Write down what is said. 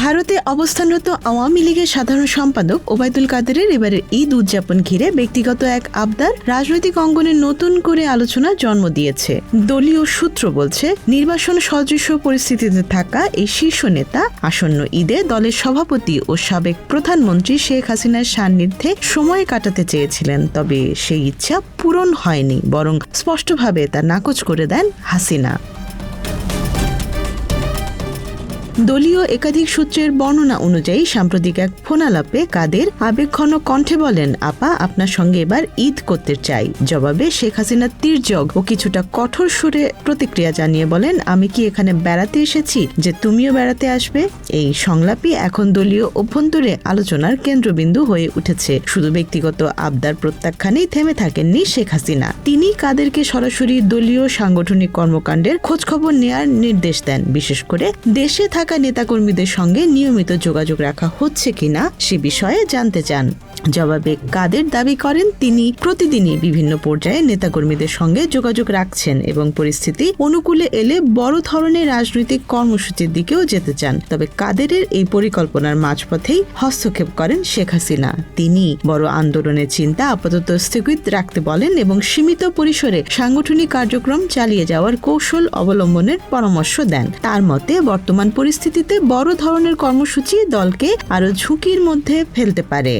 ভারতে অবস্থানরত আওয়ামী লীগের সাধারণ সম্পাদক ওবায়দুল কাদেরের এবারের ঈদ উদযাপন ঘিরে ব্যক্তিগত এক আবদার রাজনৈতিক অঙ্গনে নতুন করে আলোচনার জন্ম দিয়েছে। দলীয় সূত্র বলছে, নির্বাচন সদৃশ পরিস্থিতিতে থাকা এই শীর্ষ নেতা আসন্ন ঈদে দলের সভাপতি ও সাবেক প্রধানমন্ত্রী শেখ হাসিনার সান্নিধ্যে সময় কাটাতে চেয়েছিলেন, তবে সেই ইচ্ছা পূরণ হয়নি, বরং স্পষ্টভাবে তা নাকচ করে দেন হাসিনা। দলীয় একাধিক সূত্রের বর্ণনা অনুযায়ী সাম্প্রতিক এক ফোনালাপে কাদের আবেগঘন কণ্ঠে বলেন, আপা আপনার সঙ্গে এবার ঈদ করতে চাই। জবাবে শেখ হাসিনা তির্যক ও কিছুটা কঠোর সুরে প্রতিক্রিয়া জানিয়ে বলেন, আমি কি এখানে বেড়াতে এসেছি যে তুমিও বেড়াতে আসবে? এই সংলাপই এখন দলীয় অভ্যন্তরে আলোচনার কেন্দ্রবিন্দু হয়ে উঠেছে। শুধু ব্যক্তিগত আবদার প্রত্যাখ্যানেই থেমে থাকেননি শেখ হাসিনা। তিনি কাদেরকে সরাসরি দলীয় সাংগঠনিক কর্মকাণ্ডের খোঁজখবর নেয়ার নির্দেশ দেন, বিশেষ করে দেশে থাকা নেতাকর্মীদের সঙ্গে নিয়মিত যোগাযোগ রাখা হচ্ছে কিনা সে বিষয়ে জানতে চান। জবাবে কাদের দাবি করেন, তিনি প্রতিদিনই বিভিন্ন পর্যায়ে নেতাকর্মীদের সঙ্গে যোগাযোগ রাখছেন এবং পরিস্থিতি অনুকূলে এলে বড় ধরনের রাজনৈতিক কর্মসূচির দিকেও যেতে চান। তবে কাদেরের এই পরিকল্পনার মাঝপথেই হস্তক্ষেপ করেন শেখ হাসিনা। তিনি বড় আন্দোলনের চিন্তা আপাতত স্থগিত রাখতে বলেন এবং সীমিত পরিসরে সাংগঠনিক কার্যক্রম চালিয়ে যাওয়ার কৌশল অবলম্বনের পরামর্শ দেন। তার মতে বর্তমান পরিস্থিতিতে বড় ধরনের কর্মসূচি দলকে আরো ঝুঁকির মধ্যে ফেলতে পারে।